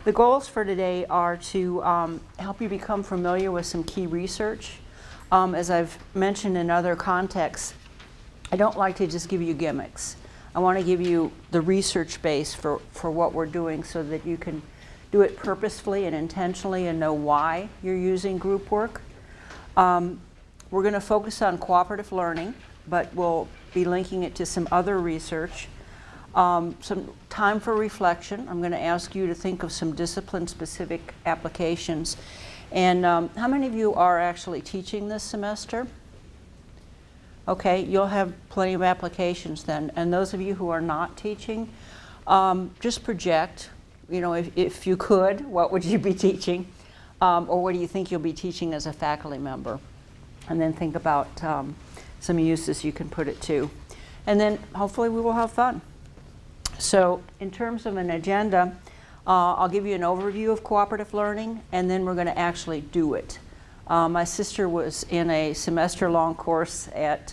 The goals for today are to help you become familiar with some key research. As I've mentioned in other contexts, I don't like to just give you gimmicks. I want to give you the research base for what we're doing so that you can do it purposefully and intentionally and know why you're using group work. We're going to focus on cooperative learning, but we'll be linking it to some other research. Some time for reflection. I'm going to ask you to think of some discipline-specific applications. And how many of you are actually teaching this semester? Okay, you'll have plenty of applications then. And those of you who are not teaching, just project, you know, if you could, what would you be teaching? Or what do you think you'll be teaching as a faculty member? And then think about some uses you can put it to. And then hopefully we will have fun. So in terms of an agenda, I'll give you an overview of cooperative learning, and then we're going to actually do it. My sister was in a semester-long course at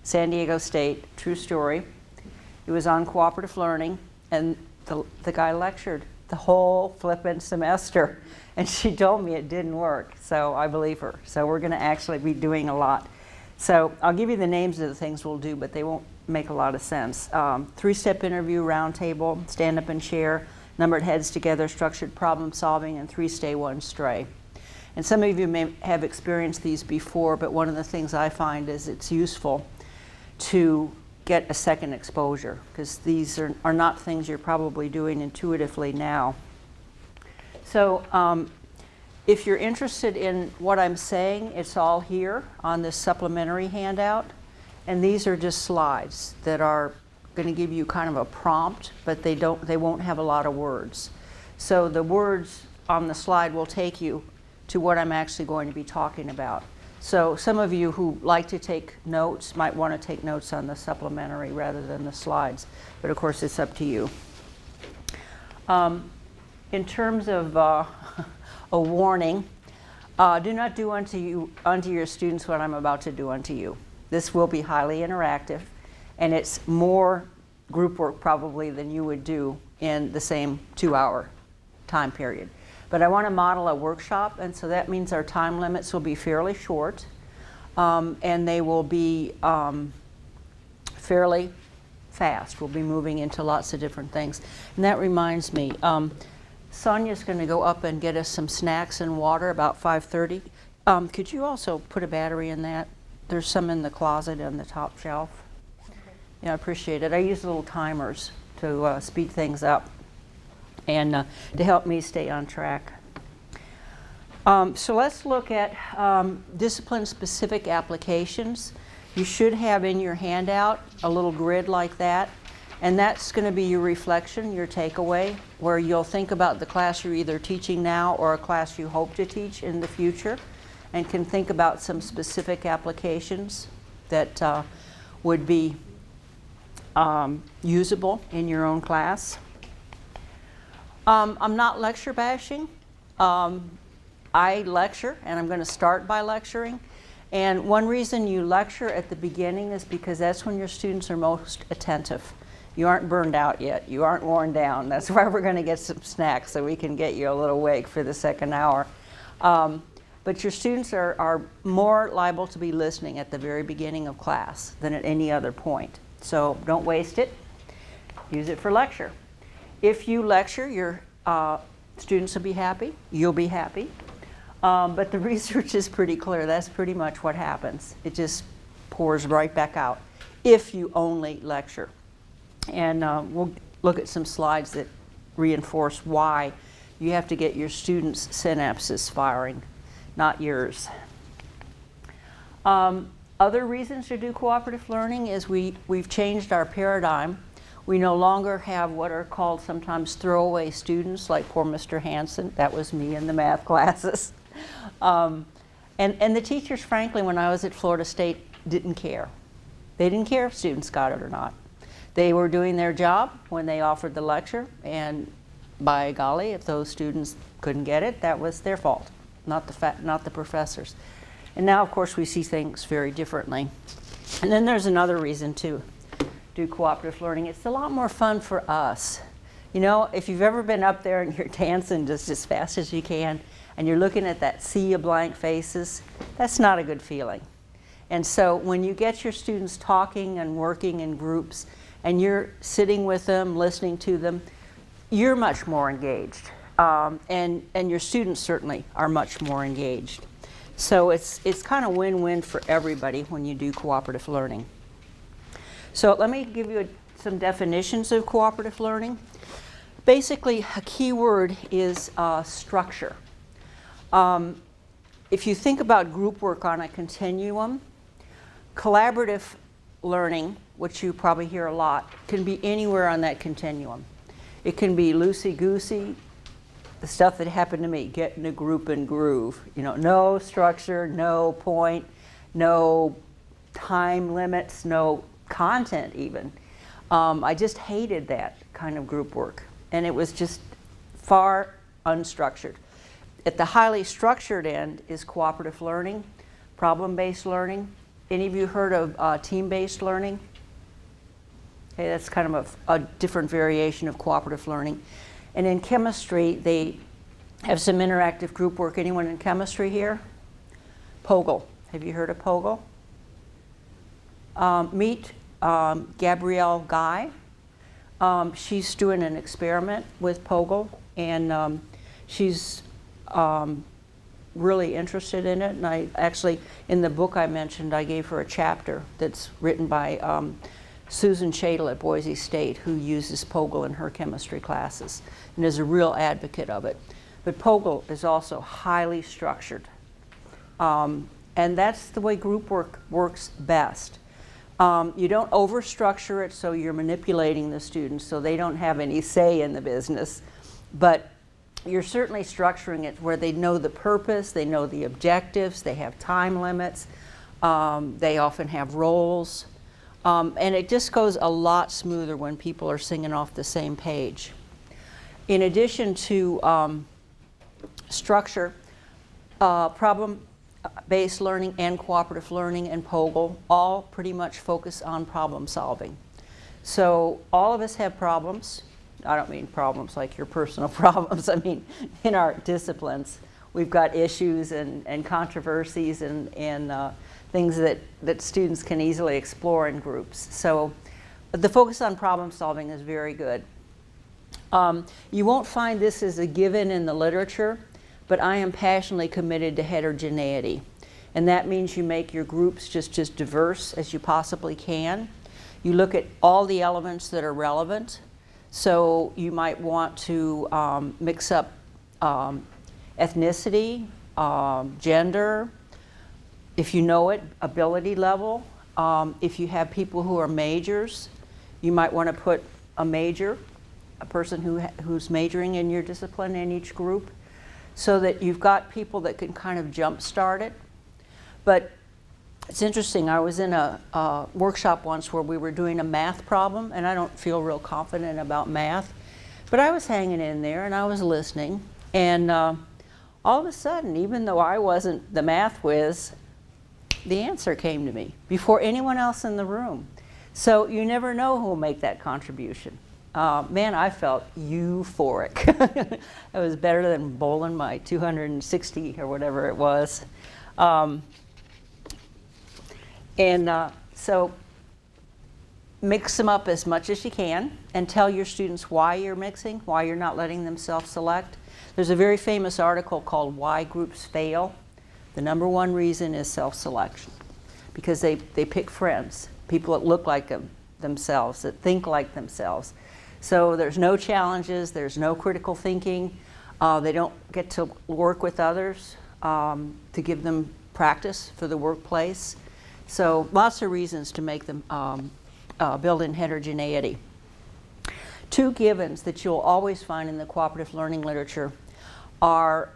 San Diego State, true story. It was on cooperative learning, and the guy lectured the whole flippin' semester. And she told me it didn't work, so I believe her. So we're going to actually be doing a lot. So I'll give you the names of the things we'll do, but they won't make a lot of sense. Three-step interview, round table, stand up and share, numbered heads together, structured problem solving, and 3 stay, 1 stray. And some of you may have experienced these before, but one of the things I find is it's useful to get a second exposure, because these are not things you're probably doing intuitively now. So if you're interested in what I'm saying, it's all here on this supplementary handout. And these are just slides that are going to give you kind of a prompt, but they won't have a lot of words. So the words on the slide will take you to what I'm actually going to be talking about. So some of you who like to take notes might want to take notes on the supplementary rather than the slides. But of course, it's up to you. In terms of a warning, do not do unto your students what I'm about to do unto you. This will be highly interactive, and it's more group work probably than you would do in the same 2-hour time period. But I want to model a workshop, and so that means our time limits will be fairly short, and they will be fairly fast. We'll be moving into lots of different things. And that reminds me, Sonia's going to go up and get us some snacks and water about 5:30. Could you also put a battery in that? There's some in the closet on the top shelf. Yeah, I appreciate it. I use little timers to speed things up and to help me stay on track. So let's look at discipline-specific applications. You should have in your handout a little grid like that, and that's going to be your reflection, your takeaway, where you'll think about the class you're either teaching now or a class you hope to teach in the future, and can think about some specific applications that would be usable in your own class. I'm not lecture bashing. I lecture, and I'm going to start by lecturing. And one reason you lecture at the beginning is because that's when your students are most attentive. You aren't burned out yet. You aren't worn down. That's why we're going to get some snacks so we can get you a little awake for the second hour. But your students are more liable to be listening at the very beginning of class than at any other point. So don't waste it. Use it for lecture. If you lecture, your students will be happy. You'll be happy. But the research is pretty clear. That's pretty much what happens. It just pours right back out if you only lecture. And we'll look at some slides that reinforce why you have to get your students' synapses firing, not yours. Other reasons to do cooperative learning is we've changed our paradigm. We no longer have what are called sometimes throwaway students, like poor Mr. Hansen. That was me in the math classes. And the teachers, frankly, when I was at Florida State, didn't care. They didn't care if students got it or not. They were doing their job when they offered the lecture, and by golly, if those students couldn't get it, that was their fault, not the professors. And now, of course, we see things very differently. And then there's another reason to do cooperative learning. It's a lot more fun for us. You know, if you've ever been up there and you're dancing just as fast as you can, and you're looking at that sea of blank faces, that's not a good feeling. And so when you get your students talking and working in groups, and you're sitting with them, listening to them, you're much more engaged. And your students certainly are much more engaged. So it's kind of win-win for everybody when you do cooperative learning. So let me give you some definitions of cooperative learning. Basically, a key word is structure. If you think about group work on a continuum, collaborative learning, which you probably hear a lot, can be anywhere on that continuum. It can be loosey-goosey, the stuff that happened to me, get in a group and groove. You know, no structure, no point, no time limits, no content even. I just hated that kind of group work, and it was just far unstructured. At the highly structured end is cooperative learning, problem-based learning. Any of you heard of team-based learning? Okay, that's kind of a different variation of cooperative learning. And in chemistry, they have some interactive group work. Anyone in chemistry here? POGLE. Have you heard of POGLE? Meet Gabrielle Guy. She's doing an experiment with POGLE, and she's really interested in it. And I actually, in the book I mentioned, I gave her a chapter that's written by Susan Shadle at Boise State, who uses POGLE in her chemistry classes and is a real advocate of it. But POGLE is also highly structured. And that's the way group work works best. You don't overstructure it so you're manipulating the students so they don't have any say in the business. But you're certainly structuring it where they know the purpose, they know the objectives, they have time limits, they often have roles. And it just goes a lot smoother when people are singing off the same page. In addition to structure, problem-based learning and cooperative learning and POGLE all pretty much focus on problem solving. So all of us have problems. I don't mean problems like your personal problems. I mean in our disciplines. We've got issues and controversies and things that students can easily explore in groups. So the focus on problem solving is very good. You won't find this as a given in the literature, but I am passionately committed to heterogeneity. And that means you make your groups just as diverse as you possibly can. You look at all the elements that are relevant. So you might want to mix up ethnicity, gender, if you know it, ability level. If you have people who are majors, you might want to put a major, a person who's majoring in your discipline in each group, so that you've got people that can kind of jumpstart it. But it's interesting, I was in a workshop once where we were doing a math problem, and I don't feel real confident about math, but I was hanging in there and I was listening, and all of a sudden, even though I wasn't the math whiz, the answer came to me before anyone else in the room. So you never know who will make that contribution. Man, I felt euphoric. It was better than bowling my 260 or whatever it was. So mix them up as much as you can and tell your students why you're mixing, why you're not letting them self-select. There's a very famous article called Why Groups Fail. The #1 reason is self-selection, because they pick friends, people that look like themselves, that think like themselves. So there's no challenges, there's no critical thinking, they don't get to work with others to give them practice for the workplace. So lots of reasons to make them build in heterogeneity. Two givens that you'll always find in the cooperative learning literature are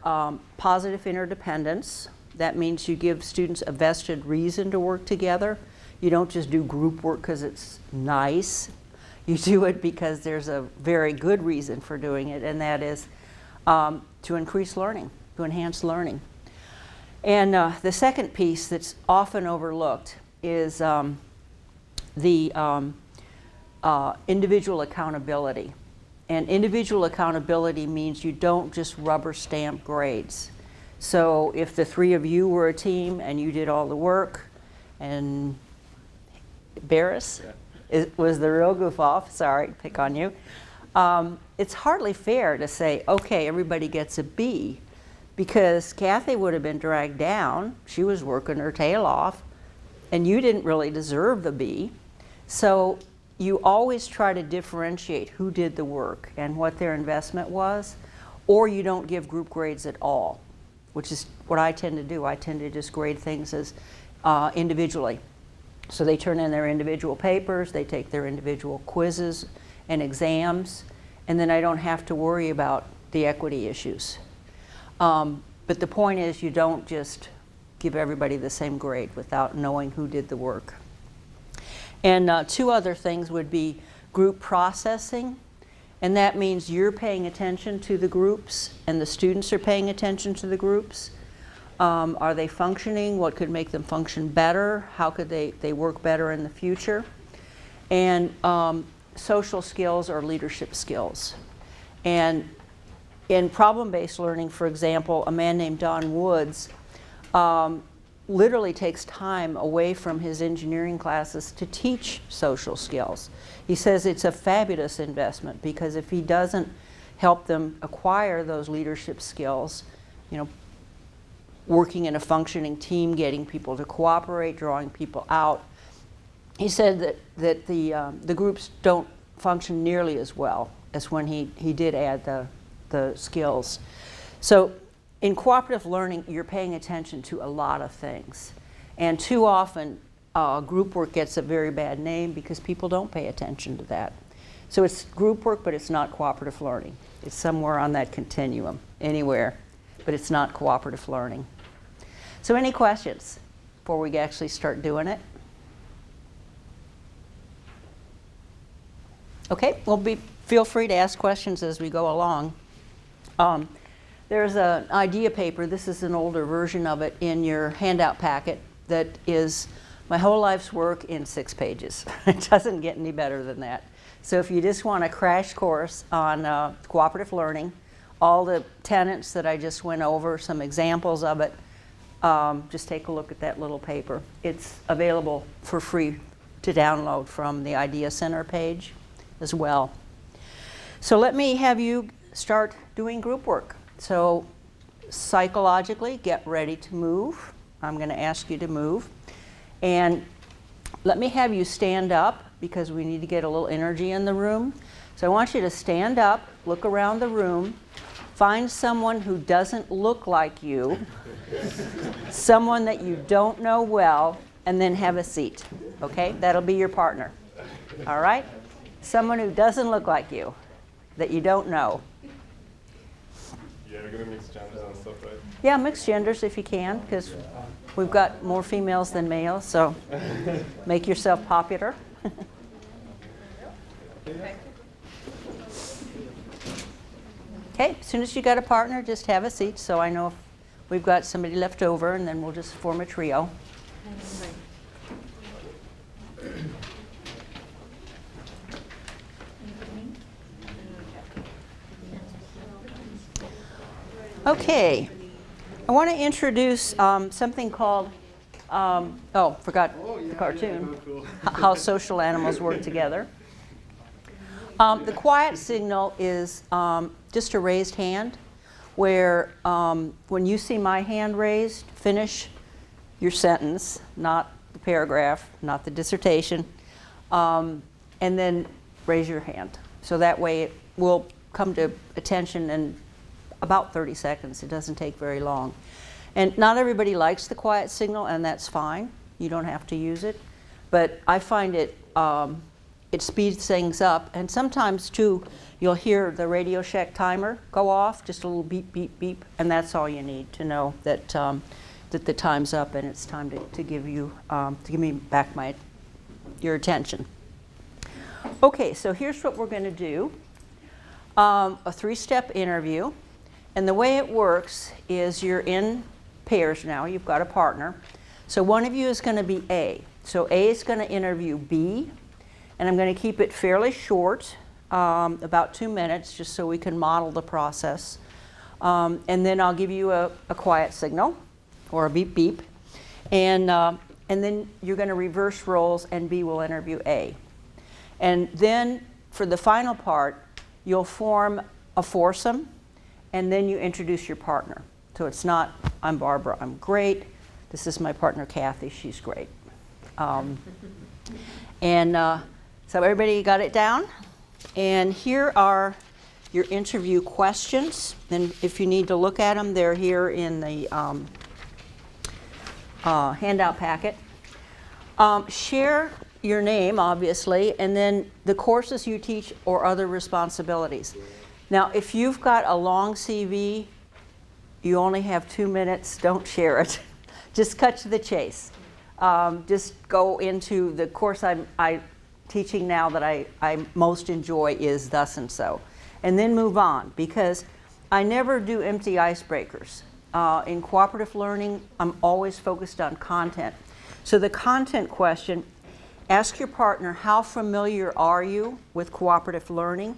positive interdependence. That means you give students a vested reason to work together. You don't just do group work because it's nice. You do it because there's a very good reason for doing it, and that is to increase learning, to enhance learning. And the second piece that's often overlooked is the individual accountability. And individual accountability means you don't just rubber stamp grades. So if the three of you were a team and you did all the work, and Barris was the real goof off, sorry, pick on you, it's hardly fair to say, okay, everybody gets a B, because Kathy would have been dragged down. She was working her tail off, and you didn't really deserve the B. So you always try to differentiate who did the work and what their investment was, or you don't give group grades at all, which is what I tend to do. I tend to just grade things as individually. So they turn in their individual papers, they take their individual quizzes and exams, and then I don't have to worry about the equity issues. But the point is, you don't just give everybody the same grade without knowing who did the work. And two other things would be group processing, and that means you're paying attention to the groups and the students are paying attention to the groups. Are they functioning? What could make them function better? How could they work better in the future? And social skills or leadership skills. And in problem-based learning, for example, a man named Don Woods literally takes time away from his engineering classes to teach social skills. He says it's a fabulous investment, because if he doesn't help them acquire those leadership skills, you know, working in a functioning team, getting people to cooperate, drawing people out, he said that the groups don't function nearly as well as when he did add the skills. So in cooperative learning, you're paying attention to a lot of things. And too often, group work gets a very bad name because people don't pay attention to that. So it's group work, but it's not cooperative learning. It's somewhere on that continuum, anywhere, but it's not cooperative learning. So any questions before we actually start doing it? Okay, well, feel free to ask questions as we go along. There's an idea paper, this is an older version of it, in your handout packet that is my whole life's work in 6 pages. It doesn't get any better than that. So if you just want a crash course on cooperative learning, all the tenets that I just went over, some examples of it, just take a look at that little paper. It's available for free to download from the Idea Center page as well. So let me have you start doing group work. So psychologically, get ready to move. I'm going to ask you to move. And let me have you stand up, because we need to get a little energy in the room. So I want you to stand up, look around the room, find someone who doesn't look like you, someone that you don't know well, and then have a seat. Okay? That'll be your partner. All right? Someone who doesn't look like you, that you don't know. Yeah, we're going to mix genders and stuff, right? Yeah, mixed genders if you can, because we've got more females than males, so make yourself popular. Okay, as soon as you got a partner, just have a seat so I know if we've got somebody left over, and then we'll just form a trio. Okay, I want to introduce something called, forgot the cartoon, How Social Animals Work Together. The quiet signal is just a raised hand, where when you see my hand raised, finish your sentence, not the paragraph, not the dissertation, and then raise your hand. So that way it will come to attention in about 30 seconds. It doesn't take very long. And not everybody likes the quiet signal, and that's fine. You don't have to use it. But I find it speeds things up. And sometimes, too, you'll hear the Radio Shack timer go off, just a little beep, beep, beep, and that's all you need to know that, that the time's up and it's time to give you, to give me back your attention. Okay, so here's what we're going to do. A 3-step interview. And the way it works is you're in pairs now. You've got a partner. So one of you is going to be A. So A is going to interview B. And I'm going to keep it fairly short, about 2 minutes, just so we can model the process. And then I'll give you a quiet signal, or a beep beep. And then you're going to reverse roles, and B will interview A. And then for the final part, you'll form a foursome, and then you introduce your partner. So it's not, I'm Barbara, I'm great. This is my partner, Kathy, she's great. So everybody got it down? And here are your interview questions. And if you need to look at them, they're here in the handout packet. Share your name, obviously, and then the courses you teach or other responsibilities. Now, if you've got a long CV, you only have 2 minutes, don't share it. Just cut to the chase. Just go into the course I'm teaching now that I most enjoy is thus and so. And then move on, because I never do empty icebreakers. In cooperative learning, I'm always focused on content. So the content question, ask your partner, how familiar are you with cooperative learning?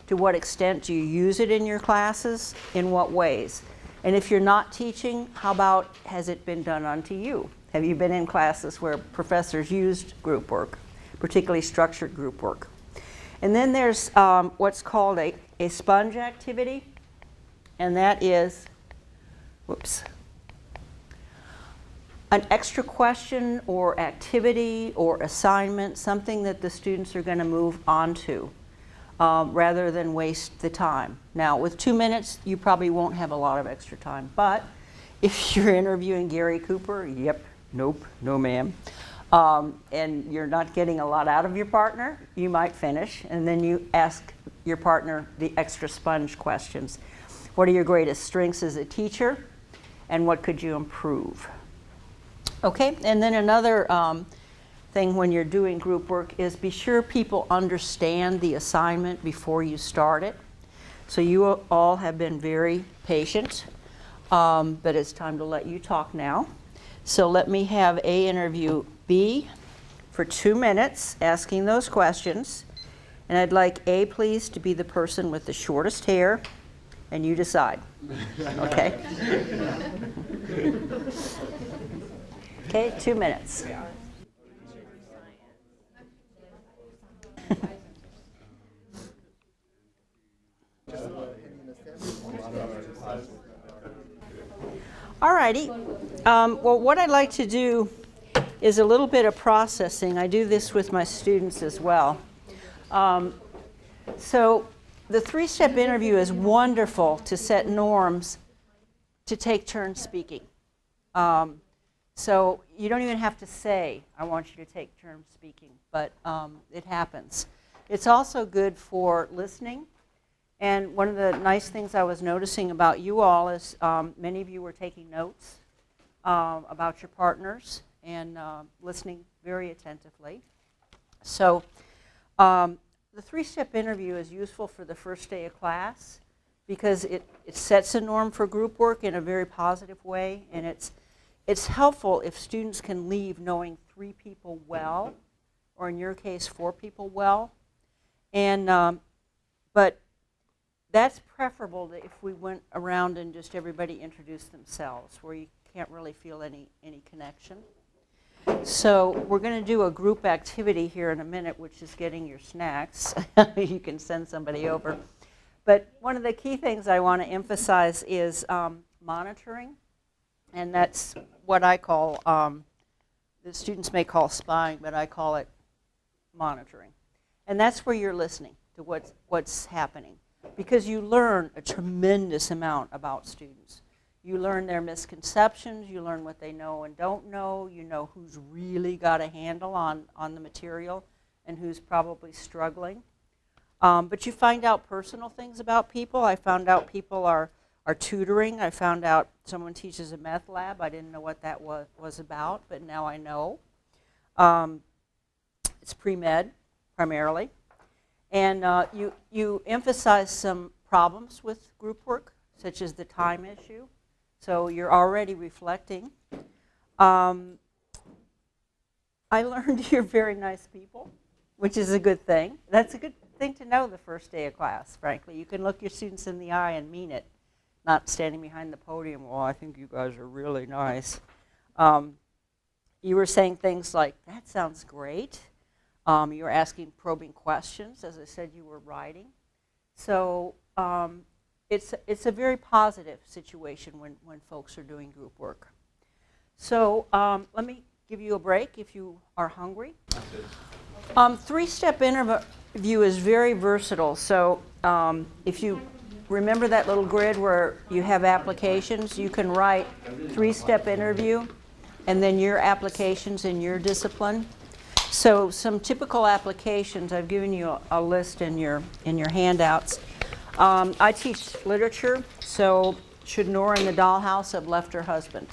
To what extent do you use it in your classes? In what ways? And if you're not teaching, how about, has it been done unto you? Have you been in classes where professors used group work, particularly structured group work? And then there's what's called a sponge activity, and that is, an extra question or activity or assignment, something that the students are going to move on to. Rather than waste the time. Now, with 2 minutes, you probably won't have a lot of extra time. But if you're interviewing Gary Cooper, yep, nope, no ma'am, and you're not getting a lot out of your partner, you might finish. And then you ask your partner the extra sponge questions. What are your greatest strengths as a teacher? And what could you improve? Okay, and then another thing when you're doing group work is be sure people understand the assignment before you start it. So you all have been very patient, but it's time to let you talk now. So let me have A interview B for 2 minutes, asking those questions. And I'd like A, please, to be the person with the shortest hair, and you decide. Okay? Okay, 2 minutes. All righty. Well, what I'd like to do is a little bit of processing. I do this with my students as well. So the 3-step interview is wonderful to set norms to take turns speaking. So you don't even have to say, I want you to take turns speaking, but it happens. It's also good for listening. And one of the nice things I was noticing about you all is many of you were taking notes about your partners and listening very attentively. So the 3-step interview is useful for the first day of class because it sets a norm for group work in a very positive way, and it's helpful if students can leave knowing 3 people well, or in your case 4 people well. And but that's preferable to if we went around and just everybody introduced themselves, where you can't really feel any connection. So we're going to do a group activity here in a minute, which is getting your snacks. You can send somebody over. But one of the key things I want to emphasize is monitoring, and that's what I call, the students may call spying, but I call it monitoring. And that's where you're listening to what's happening, because you learn a tremendous amount about students. You learn their misconceptions, you learn what they know and don't know, you know who's really got a handle on the material and who's probably struggling. But you find out personal things about people. I found out people are tutoring. I found out someone teaches a meth lab. I didn't know what that was about, but now I know. It's pre-med, primarily. And you emphasize some problems with group work, such as the time issue. So you're already reflecting. I learned you're very nice people, which is a good thing. That's a good thing to know the first day of class, frankly. You can look your students in the eye and mean it, not standing behind the podium, well, I think you guys are really nice. You were saying things like, that sounds great. You were asking probing questions. As I said, you were writing. So it's a very positive situation when folks are doing group work. So let me give you a break if you are hungry. Three-step interview is very versatile. So if you remember that little grid where you have applications, you can write three-step interview and then your applications in your discipline. So some typical applications, I've given you a list in your handouts. I teach literature, so should Nora in the dollhouse have left her husband?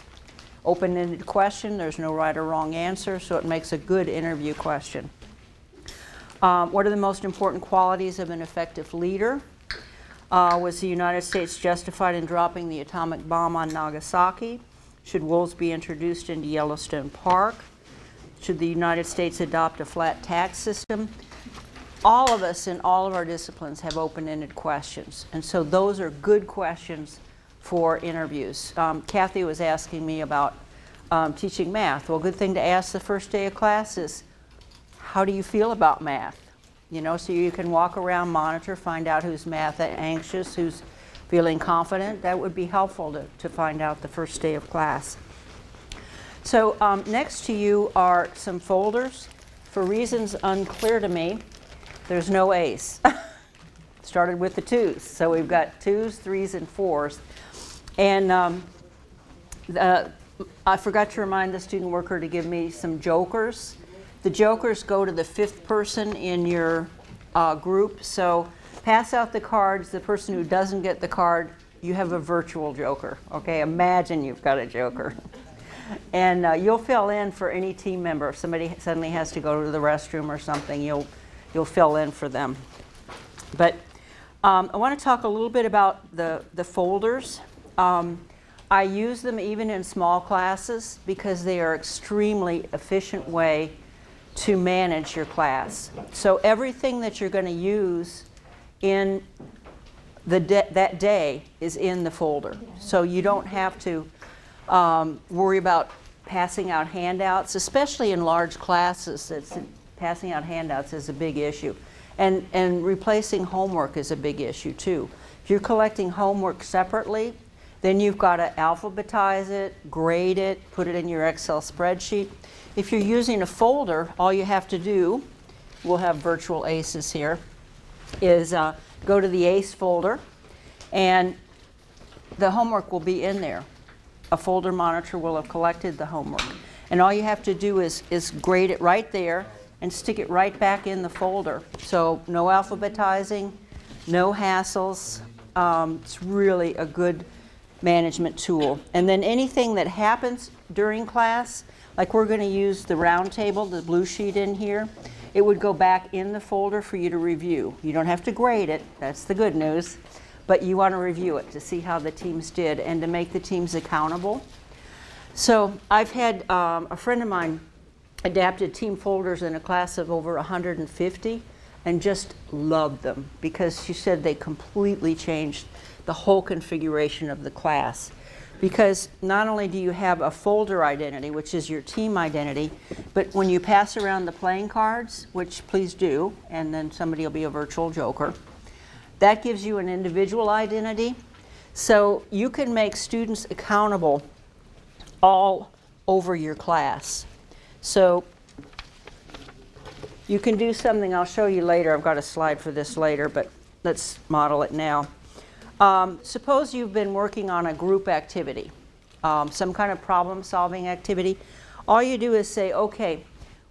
Open-ended question, there's no right or wrong answer, so it makes a good interview question. What are the most important qualities of an effective leader? Was the United States justified in dropping the atomic bomb on Nagasaki? Should wolves be introduced into Yellowstone Park? Should the United States adopt a flat tax system? All of us in all of our disciplines have open-ended questions, and so those are good questions for interviews. Kathy was asking me about teaching math. Well, a good thing to ask the first day of class is, how do you feel about math? You know, so you can walk around, monitor, find out who's math anxious, who's feeling confident. That would be helpful to find out the first day of class. So next to you are some folders. For reasons unclear to me, there's no A's. Started with the 2s. So we've got 2s, 3s, and 4s. And I forgot to remind the student worker to give me some jokers. The jokers go to the 5th person in your group. So pass out the cards. The person who doesn't get the card, you have a virtual joker. Okay, imagine you've got a joker. And you'll fill in for any team member. If somebody suddenly has to go to the restroom or something, you'll fill in for them. But I want to talk a little bit about the folders. I use them even in small classes because they are an extremely efficient way to manage your class. So everything that you're going to use in that day is in the folder. So you don't have to worry about passing out handouts, especially in large classes. Passing out handouts is a big issue. And replacing homework is a big issue too. If you're collecting homework separately, then you've got to alphabetize it, grade it, put it in your Excel spreadsheet. If you're using a folder, all you have to do, we'll have virtual ACEs here, is go to the ACE folder, and the homework will be in there. A folder monitor will have collected the homework. And all you have to do is grade it right there and stick it right back in the folder. So no alphabetizing, no hassles. It's really a good management tool. And then anything that happens during class, like we're going to use the round table, the blue sheet in here, it would go back in the folder for you to review. You don't have to grade it, that's the good news, but you want to review it to see how the teams did and to make the teams accountable. So I've had a friend of mine adapted team folders in a class of over 150 and just loved them because she said they completely changed the whole configuration of the class. Because not only do you have a folder identity, which is your team identity, but when you pass around the playing cards, which please do, and then somebody will be a virtual joker, that gives you an individual identity. So you can make students accountable all over your class. So you can do something I'll show you later. I've got a slide for this later, but let's model it now. Suppose you've been working on a group activity, some kind of problem-solving activity. All you do is say, okay,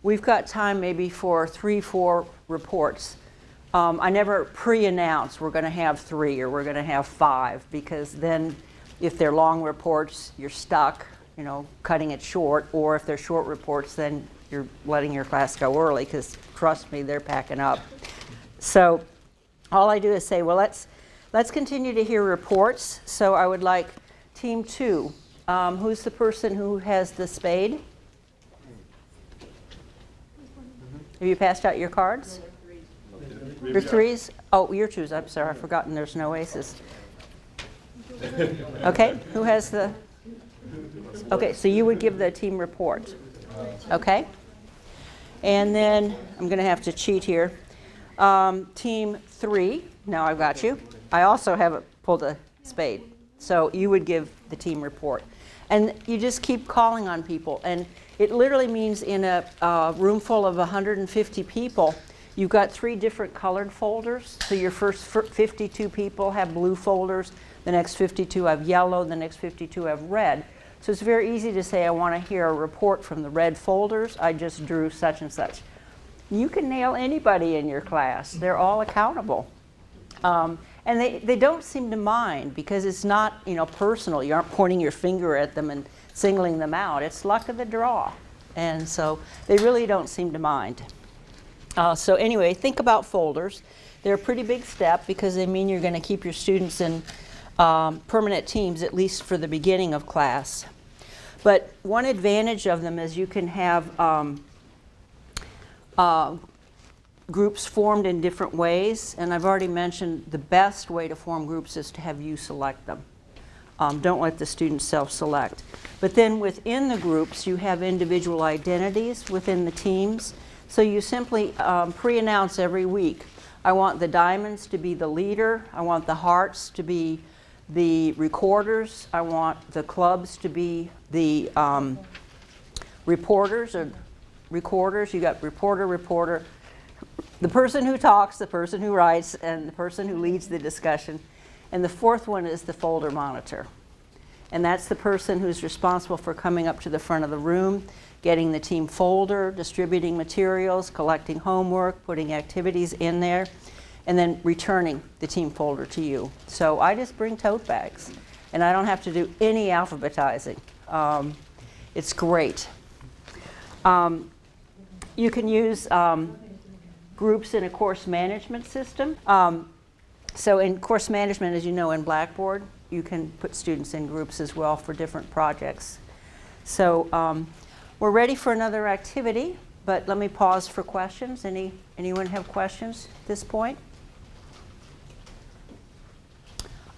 we've got time maybe for 3-4 reports. I never pre-announce we're going to have 3 or we're going to have 5, because then if they're long reports, you're stuck, you know, cutting it short, or if they're short reports, then you're letting your class go early, because trust me, they're packing up. So all I do is say, well, let's continue to hear reports. So I would like team 2. Who's the person who has the spade? Have you passed out your cards? Your threes? Oh, your twos. I'm sorry, I've forgotten there's no aces. Okay, who has the? Okay, so you would give the team report. Okay? And then I'm going to have to cheat here. Team 3, now I've got you. I also have pulled a spade. So you would give the team report. And you just keep calling on people. And it literally means in a room full of 150 people, you've got 3 different colored folders. So your first 52 people have blue folders. The next 52 have yellow. The next 52 have red. So it's very easy to say, I want to hear a report from the red folders. I just drew such and such. You can nail anybody in your class. They're all accountable. And they don't seem to mind because it's not, personal. You aren't pointing your finger at them and singling them out. It's luck of the draw. And so they really don't seem to mind. So anyway, think about folders. They're a pretty big step because they mean you're going to keep your students in permanent teams, at least for the beginning of class. But one advantage of them is you can have groups formed in different ways. And I've already mentioned the best way to form groups is to have you select them. Don't let the students self-select. But then within the groups, you have individual identities within the teams. So you simply pre-announce every week. I want the diamonds to be the leader. I want the hearts to be the recorders. I want the clubs to be the reporters or recorders. You got reporter, the person who talks, the person who writes, and the person who leads the discussion. And the fourth one is the folder monitor. And that's the person who's responsible for coming up to the front of the room, getting the team folder, distributing materials, collecting homework, putting activities in there, and then returning the team folder to you. So I just bring tote bags, and I don't have to do any alphabetizing. It's great. You can use groups in a course management system. So in course management, as you know, in Blackboard, you can put students in groups as well for different projects. So we're ready for another activity, but let me pause for questions. Anyone have questions at this point?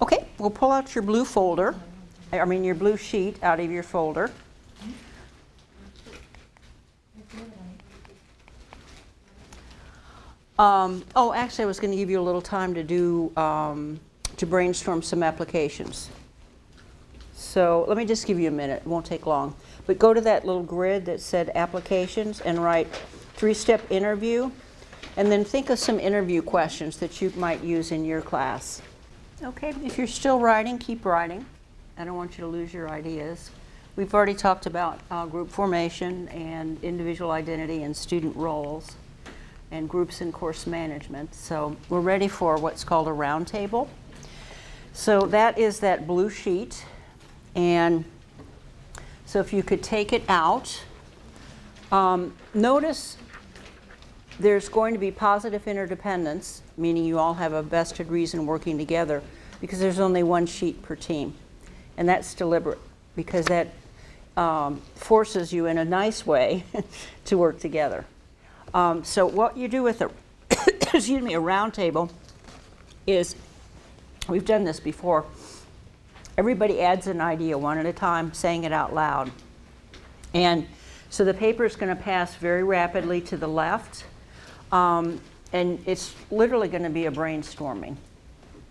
Okay, we'll pull out your blue folder, your blue sheet out of your folder. Actually, I was going to give you a little time to do to brainstorm some applications. So let me just give you a minute. It won't take long. But go to that little grid that said applications and write 3-step interview, and then think of some interview questions that you might use in your class. Okay, if you're still writing, keep writing. I don't want you to lose your ideas. We've already talked about group formation and individual identity and student roles and groups in course management. So we're ready for what's called a round table. So that is that blue sheet. And so if you could take it out, notice there's going to be positive interdependence, meaning you all have a vested reason working together, because there's only one sheet per team. And that's deliberate, because that forces you in a nice way to work together. So what you do with a, a round table is, we've done this before, everybody adds an idea one at a time, saying it out loud. And so the paper is going to pass very rapidly to the left, and it's literally going to be a brainstorming.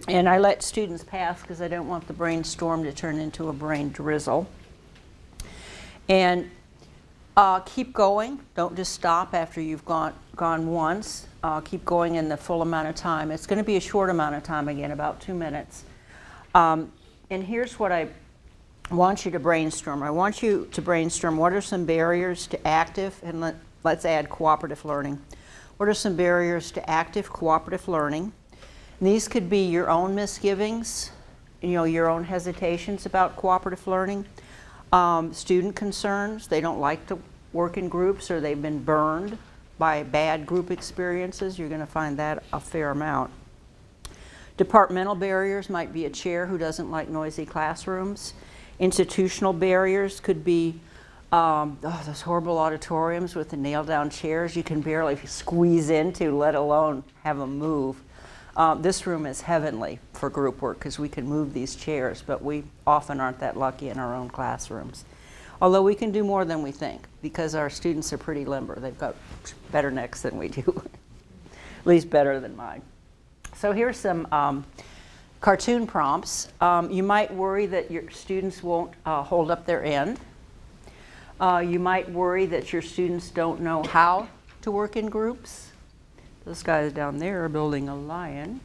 And I let students pass because I don't want the brainstorm to turn into a brain drizzle. And keep going. Don't just stop after you've gone once. Keep going in the full amount of time. It's going to be a short amount of time again, about 2 minutes. And here's what I want you to brainstorm. I want you to brainstorm what are some barriers to active, and let's add cooperative learning. What are some barriers to active cooperative learning? And these could be your own misgivings, your own hesitations about cooperative learning, student concerns. They don't like to work in groups, or they've been burned by bad group experiences. You're going to find that a fair amount. Departmental barriers might be a chair who doesn't like noisy classrooms. Institutional barriers could be Those horrible auditoriums with the nailed-down chairs you can barely squeeze into, let alone have them move. This room is heavenly for group work because we can move these chairs, but we often aren't that lucky in our own classrooms. Although we can do more than we think because our students are pretty limber. They've got better necks than we do, at least better than mine. So here's some cartoon prompts. You might worry that your students won't hold up their end. You might worry that your students don't know how to work in groups. Those guys down there are building a lion.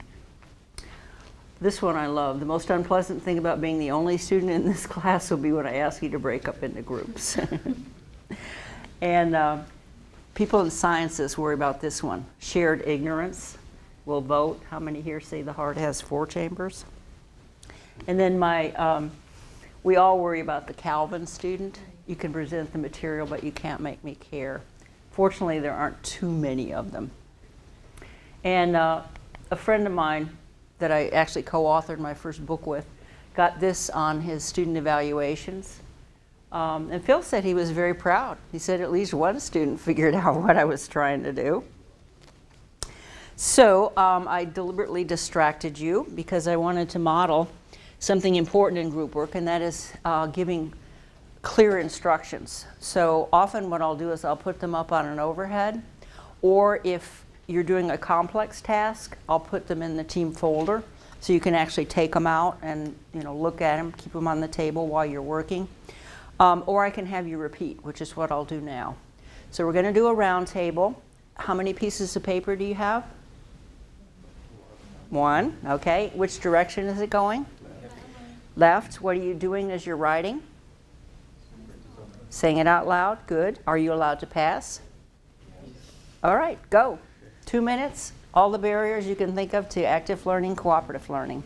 This one I love. The most unpleasant thing about being the only student in this class will be when I ask you to break up into groups. And people in sciences worry about this one. Shared ignorance. We'll vote. How many here say the heart has 4 chambers? And then we all worry about the Calvin student. You can present the material, but you can't make me care. Fortunately, there aren't too many of them. And a friend of mine that I actually co-authored my first book with got this on his student evaluations. And Phil said he was very proud. He said at least one student figured out what I was trying to do. So I deliberately distracted you because I wanted to model something important in group work, and that is giving clear instructions. So often what I'll do is I'll put them up on an overhead, or if you're doing a complex task, I'll put them in the team folder so you can actually take them out and look at them, keep them on the table while you're working. Or I can have you repeat, which is what I'll do now. So we're going to do a round table. How many pieces of paper do you have? 1. Okay. Which direction is it going? Left. What are you doing as you're writing? Saying it out loud. Good. Are you allowed to pass? All right. Go. 2 minutes. All the barriers you can think of to active learning, cooperative learning.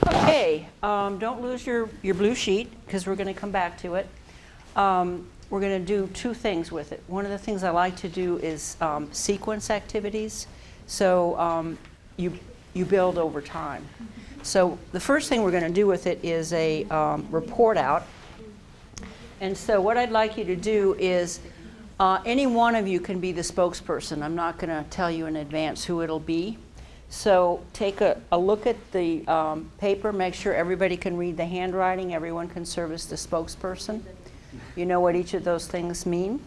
Okay, don't lose your blue sheet because we're going to come back to it. We're going to do 2 things with it. One of the things I like to do is sequence activities. So you build over time. So the first thing we're going to do with it is a report out. And so what I'd like you to do is any one of you can be the spokesperson. I'm not going to tell you in advance who it'll be. So take a look at the paper, make sure everybody can read the handwriting, everyone can serve as the spokesperson. You know what each of those things mean.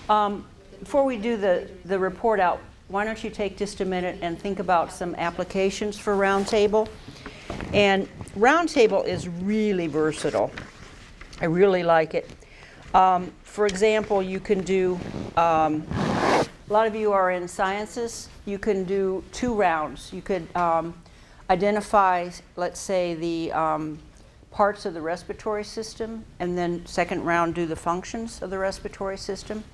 Before we do the report out, why don't you take just a minute and think about some applications for Roundtable. And Roundtable is really versatile. I really like it. For example, you can do, a lot of you are in sciences, you can do 2 rounds. You could identify, let's say, the parts of the respiratory system, and then second round do the functions of the respiratory system.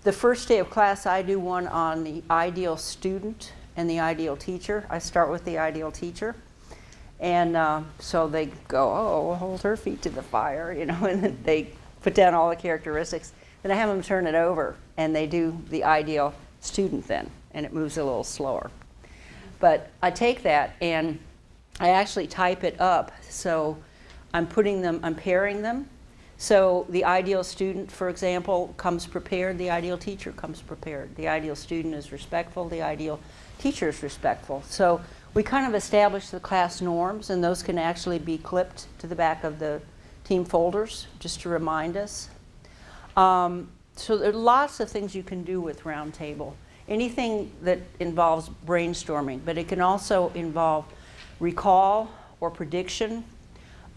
The first day of class, I do one on the ideal student and the ideal teacher. I start with the ideal teacher. And so they go, oh, we'll hold her feet to the fire, and then they put down all the characteristics. Then I have them turn it over, and they do the ideal student then, and it moves a little slower. But I take that, and I actually type it up. So I'm pairing them. So the ideal student, for example, comes prepared. The ideal teacher comes prepared. The ideal student is respectful. The ideal teacher is respectful. So we kind of establish the class norms, and those can actually be clipped to the back of the team folders just to remind us. So there are lots of things you can do with Roundtable. Anything that involves brainstorming, but it can also involve recall or prediction.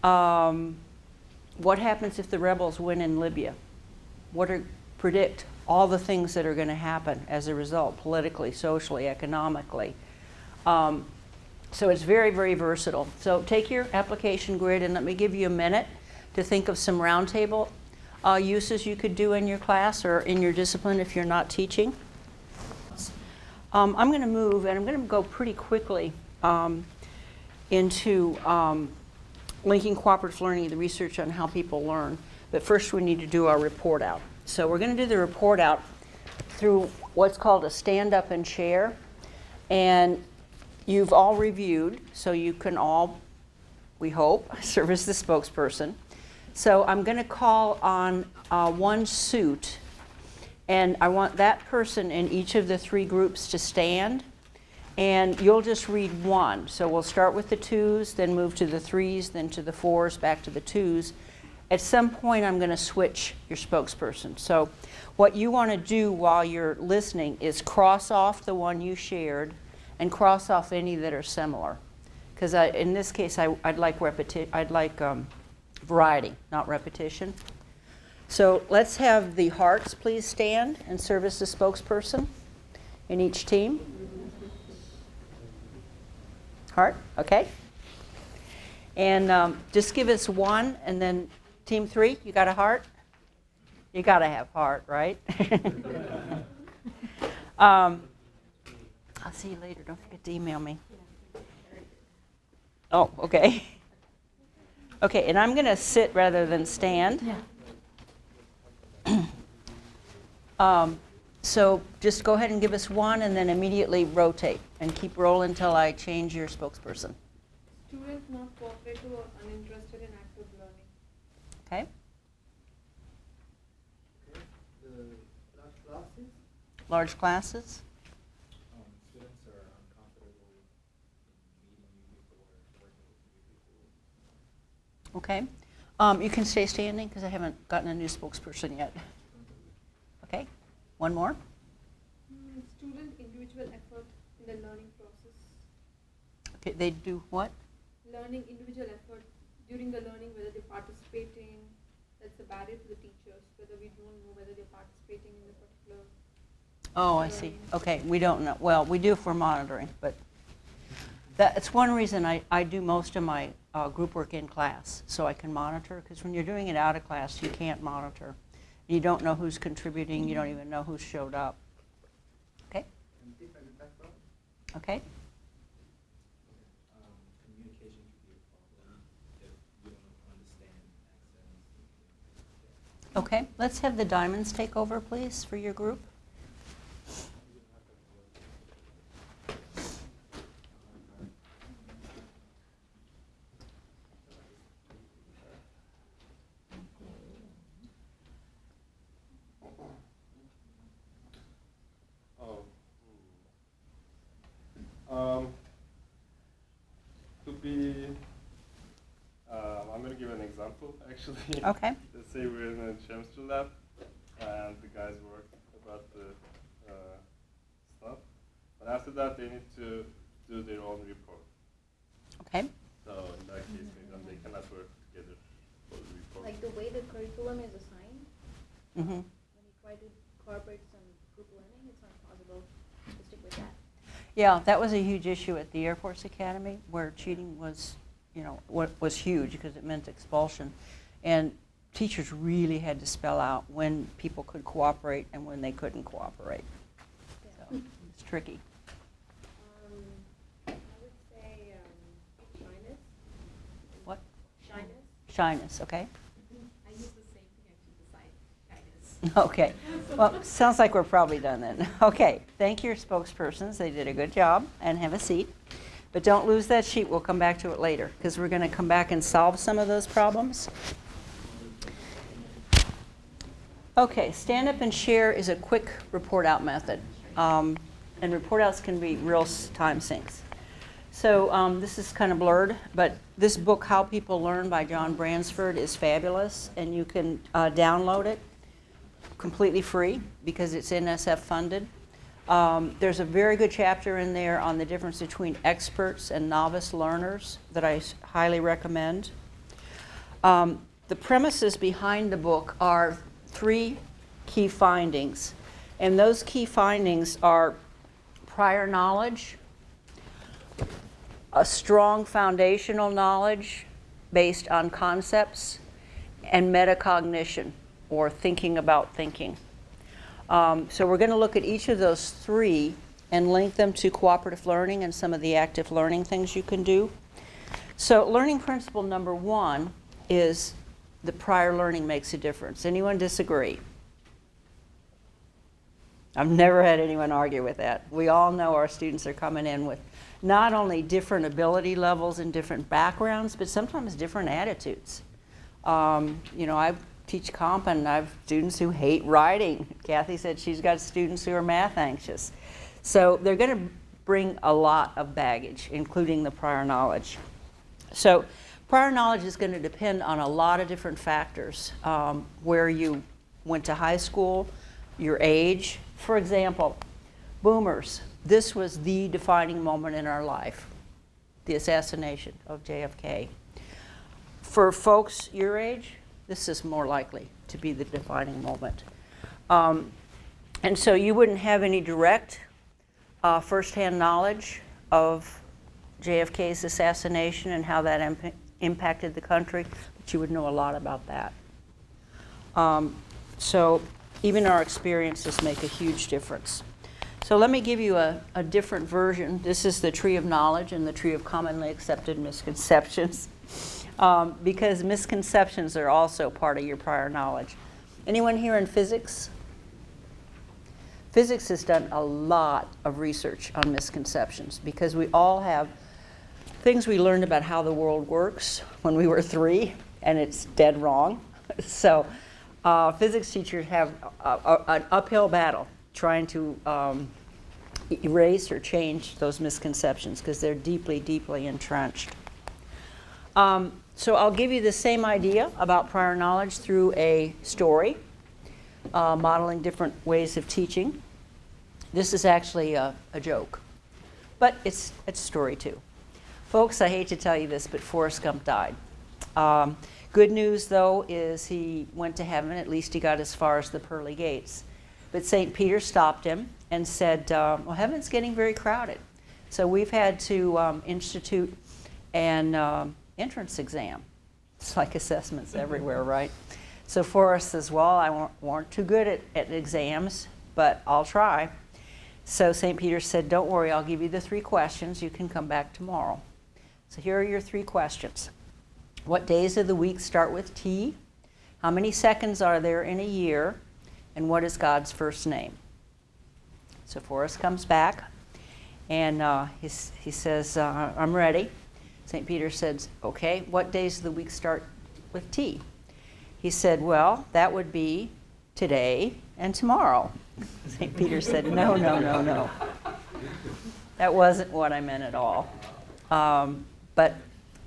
What happens if the rebels win in Libya? Predict all the things that are going to happen as a result, politically, socially, economically. So it's very, very versatile. So take your application grid and let me give you a minute to think of some Roundtable uses you could do in your class or in your discipline if you're not teaching. I'm going to move, and I'm going to go pretty quickly into linking cooperative learning, the research on how people learn. But first we need to do our report out. So we're going to do the report out through what's called a stand up and share. And you've all reviewed, so you can all, we hope, serve as the spokesperson. So I'm going to call on one suit, and I want that person in each of the 3 groups to stand, and you'll just read one. So we'll start with the 2s, then move to the 3s, then to the 4s, back to the 2s. At some point, I'm going to switch your spokesperson. So what you want to do while you're listening is cross off the one you shared and cross off any that are similar. Because in this case, I'd like variety, not repetition. So let's have the hearts please stand and serve as the spokesperson in each team. Heart, okay. And just give us one, and then team 3, you got a heart? You got to have heart, right? I'll see you later. Don't forget to email me. Oh, okay. Okay, and I'm going to sit rather than stand. So just go ahead and give us one, and then immediately rotate. And keep rolling until I change your spokesperson. Students not cooperative or uninterested in active learning. Okay? The large classes, Large classes. students are uncomfortable in meeting new people or working with new people. Okay. You can stay standing because I haven't gotten a new spokesperson yet. Okay. One more. Student individual effort in the learning process. Okay. They do what? Learning individual effort during the learning, whether they're participating, that's a barrier to the teachers, whether we don't know whether they're participating in the particular. Oh, I see. Okay. We don't know. Well, we do if we're monitoring, but that's one reason I do most of my group work in class, so I can monitor, because when you're doing it out of class, you can't monitor. You don't know who's contributing. You don't even know who showed up. Okay? And different background. Okay? Communication could be a problem if you don't understand accents. Okay. Let's have the diamonds take over, please, for your group. Could be, I'm going to give an example, actually. Okay. Let's say we're in a chemistry lab, and the guys work about the stuff. But after that, they need to do their own report. Okay. So in that case, maybe they cannot work together for the report. Like the way the curriculum is assigned, Mm-hmm. when you try to incorporate some group learning, it's not possible to stick with that. Yeah, that was a huge issue at the Air Force Academy, where cheating was, was huge because it meant expulsion. And teachers really had to spell out when people could cooperate and when they couldn't cooperate. Yeah. So it's tricky. I would say shyness. What? Shyness. Shyness, okay? I use the same thing actually besides shyness. Okay. Well, sounds like we're probably done then. Okay. Thank your spokespersons. They did a good job. And have a seat. But don't lose that sheet. We'll come back to it later because we're going to come back and solve some of those problems. Okay. Stand up and share is a quick report out method. And report outs can be real time sinks. So this is kind of blurred, but this book, How People Learn by John Bransford, is fabulous. And you can download it completely free because it's NSF funded. There's a very good chapter in there on the difference between experts and novice learners that I highly recommend. The premises behind the book are 3 key findings. And those key findings are prior knowledge, a strong foundational knowledge based on concepts, and metacognition, or thinking about thinking. So we're going to look at each of those 3 and link them to cooperative learning and some of the active learning things you can do. So learning principle number 1 is the prior learning makes a difference. Anyone disagree? I've never had anyone argue with that. We all know our students are coming in with not only different ability levels and different backgrounds, but sometimes different attitudes. You know, I teach comp and I have students who hate writing. Kathy said she's got students who are math anxious. So they're going to bring a lot of baggage, including the prior knowledge. So prior knowledge is going to depend on a lot of different factors. Where you went to high school, your age. For example, boomers. This was the defining moment in our life, the assassination of JFK. For folks your age, this is more likely to be the defining moment. And so you wouldn't have any direct firsthand knowledge of JFK's assassination and how that impacted the country, but you would know a lot about that. So even our experiences make a huge difference. So let me give you a different version. This is the tree of knowledge and the tree of commonly accepted misconceptions. Because misconceptions are also part of your prior knowledge. Anyone here in physics? Physics has done a lot of research on misconceptions because we all have things we learned about how the world works when we were 3, and it's dead wrong. So physics teachers have an uphill battle trying to erase or change those misconceptions because they're deeply, deeply entrenched. So I'll give you the same idea about prior knowledge through a story, modeling different ways of teaching. This is actually a joke, but it's a story too. Folks, I hate to tell you this, but Forrest Gump died. Good news, though, is he went to heaven. At least he got as far as the pearly gates. But St. Peter stopped him and said, well, heaven's getting very crowded. So we've had to institute an entrance exam. It's like assessments everywhere, right? So Forrest says, well, I weren't too good at exams, but I'll try. So St. Peter said, don't worry, I'll give you the 3 questions. You can come back tomorrow. So here are your 3 questions. What days of the week start with T? How many seconds are there in a year? And what is God's first name? So Forrest comes back, and he says, I'm ready. St. Peter says, okay, what days of the week start with T? He said, well, that would be today and tomorrow. St. Peter said, no, no, no, no. That wasn't what I meant at all. But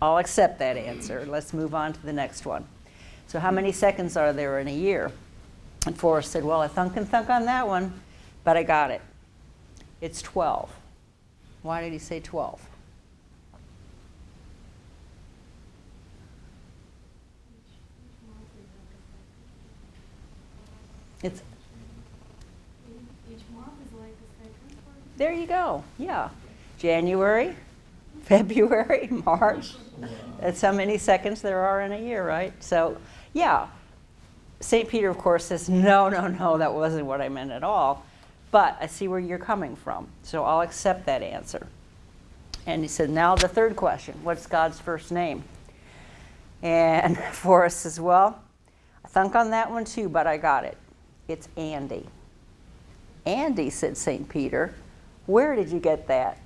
I'll accept that answer. Let's move on to the next one. So how many seconds are there in a year? And Forrest said, well, I thunk and thunk on that one, but I got it. It's 12. Why did he say 12? It's Each month is like a second. there you go. Yeah. January, February, March. That's how many seconds there are in a year, right? So, yeah. St. Peter, of course, says, no, no, no, that wasn't what I meant at all. But I see where you're coming from, so I'll accept that answer. And he said, now the 3rd question, what's God's first name? And Forrest says, well, I thunk on that one too, but I got it. It's Andy. Andy, said St. Peter, where did you get that?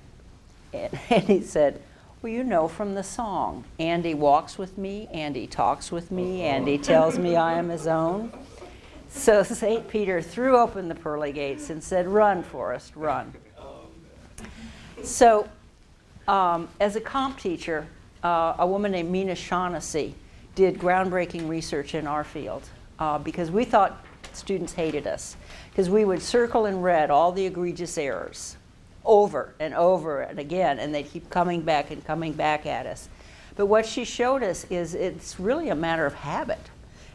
And he said, well, you know from the song. Andy walks with me, Andy talks with me, Andy tells me I am his own. So St. Peter threw open the pearly gates and said, run, Forrest, run. So as a comp teacher, a woman named Mina Shaughnessy did groundbreaking research in our field because we thought students hated us because we would circle in red all the egregious errors over and over and again, and they'd keep coming back and coming back at us. But what she showed us is it's really a matter of habit.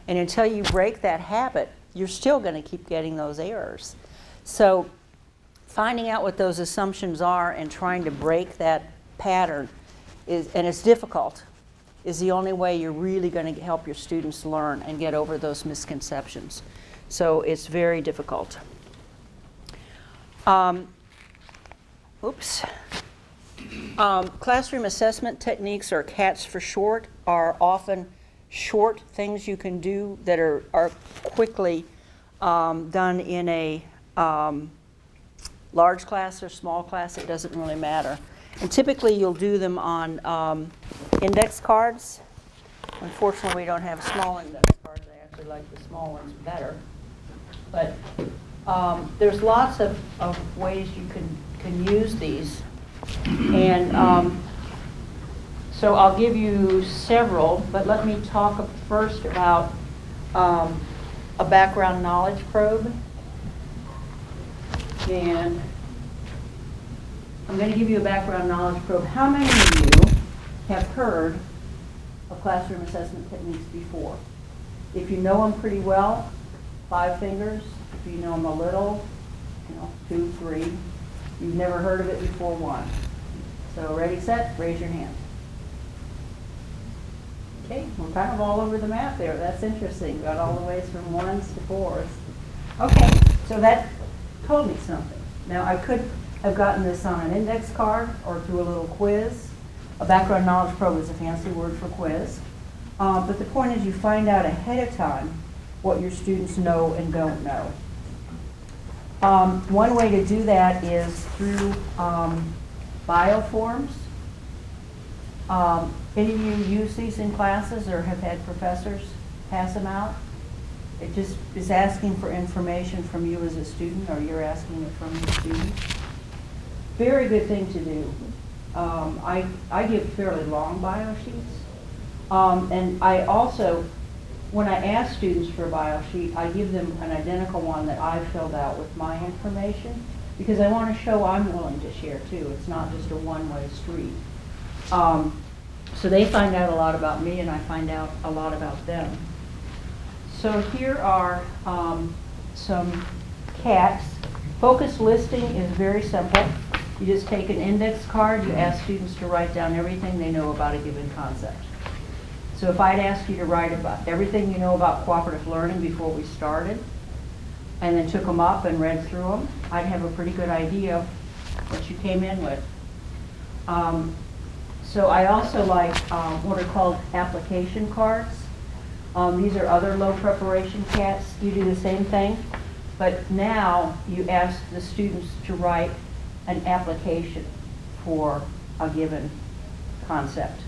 And until you break that habit, you're still going to keep getting those errors. So finding out what those assumptions are and trying to break that pattern is, and it's difficult, is the only way you're really going to help your students learn and get over those misconceptions. So it's very difficult. Classroom assessment techniques, or CATs for short, are often short things you can do that are quickly done in a large class or small class, it doesn't really matter. And typically you'll do them on index cards. Unfortunately, we don't have small index cards. I actually like the small ones better. But there's lots of ways you can use these. And so I'll give you several, but let me talk first about a background knowledge probe. And I'm going to give you a background knowledge probe. How many of you have heard of classroom assessment techniques before? If you know them pretty well, 5 fingers. If you know them a little, 2, 3. You've never heard of it before, 1. So ready, set, raise your hand. Okay, we're kind of all over the map there. That's interesting. Got all the ways from 1s to 4s. Okay, so that told me something. Now I could have gotten this on an index card or through a little quiz. A background knowledge probe is a fancy word for quiz. But the point is you find out ahead of time what your students know and don't know. One way to do that is through bioforms. Any of you use these in classes or have had professors pass them out? It just is asking for information from you as a student, or you're asking it from the student. Very good thing to do. I give fairly long bio sheets. And I also, when I ask students for a bio sheet, I give them an identical one that I filled out with my information, because I want to show I'm willing to share too. It's not just a one-way street. So they find out a lot about me, and I find out a lot about them. So here are some cats. Focus listing is very simple. You just take an index card, you ask students to write down everything they know about a given concept. So if I'd asked you to write about everything you know about cooperative learning before we started, and then took them up and read through them, I'd have a pretty good idea of what you came in with. So I also like what are called application cards. These are other low preparation cats. You do the same thing, but now you ask the students to write an application for a given concept.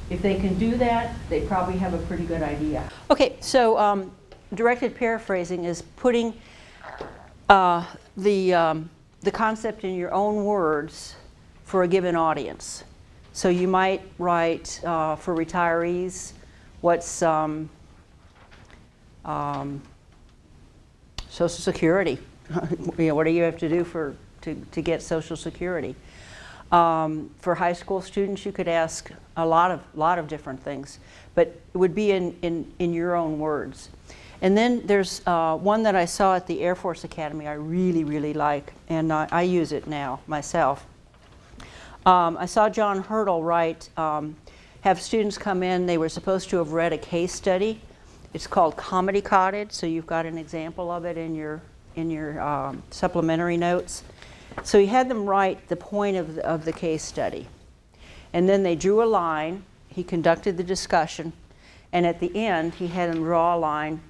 If they can do that, they probably have a pretty good idea. Okay, so directed paraphrasing is putting the concept in your own words for a given audience. So you might write for retirees, what's Social Security? What do you have to do to get Social Security? For high school students, you could ask a lot of different things, but it would be in your own words. And then there's one that I saw at the Air Force Academy I really, really like, and I use it now myself. I saw John Hurdle write, have students come in, they were supposed to have read a case study. It's called Comedy Cottage, so you've got an example of it in your supplementary notes. So he had them write the point of the case study. And then they drew a line, he conducted the discussion, and at the end he had them draw a line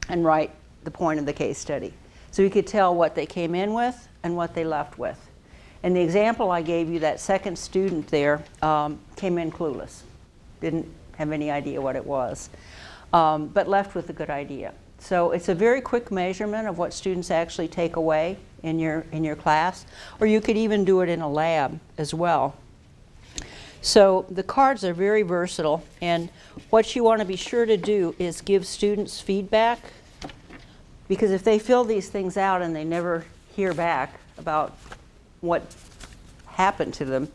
and write the point of the case study. So you could tell what they came in with and what they left with. And the example I gave you, that second student there came in clueless. Didn't have any idea what it was, but left with a good idea. So it's a very quick measurement of what students actually take away in your class, or you could even do it in a lab as well. So the cards are very versatile, and what you want to be sure to do is give students feedback, because if they fill these things out and they never hear back about what happened to them,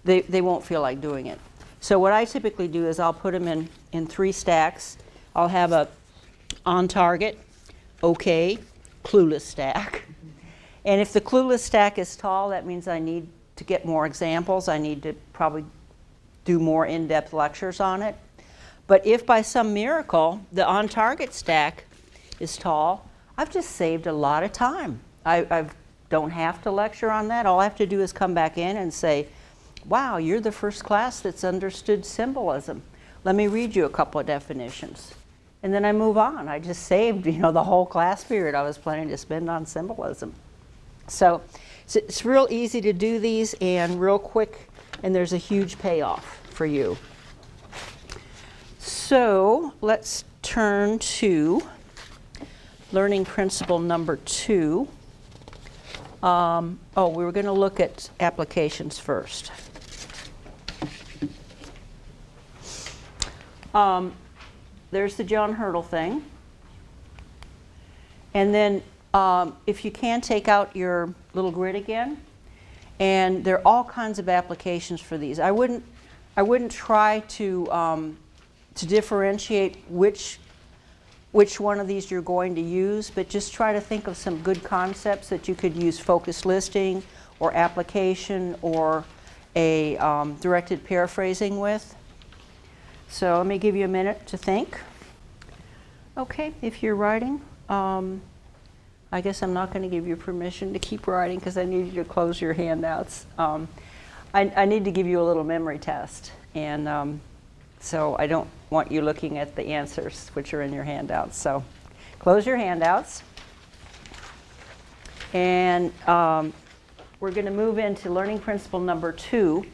they won't feel like doing it. So what I typically do is I'll put them in 3 stacks. I'll have a on target, okay, clueless stack. And if the clueless stack is tall, that means I need to get more examples. I need to probably do more in-depth lectures on it. But if by some miracle the on target stack is tall, I've just saved a lot of time. I don't have to lecture on that. All I have to do is come back in and say, wow, you're the first class that's understood symbolism. Let me read you a couple of definitions. and then I move on. I just saved, the whole class period I was planning to spend on symbolism. So it's real easy to do these and real quick, and there's a huge payoff for you. So let's turn to learning principle number 2. We were going to look at applications first. There's the John Hurdle thing. And then if you can, take out your little grid again. And there are all kinds of applications for these. I wouldn't try to differentiate which one of these you're going to use, but just try to think of some good concepts that you could use focus listing or application or a directed paraphrasing with. So let me give you a minute to think. Okay, if you're writing, I guess I'm not going to give you permission to keep writing because I need you to close your handouts. I need to give you a little memory test, and so I don't want you looking at the answers which are in your handouts. So close your handouts, and we're going to move into learning principle number 2,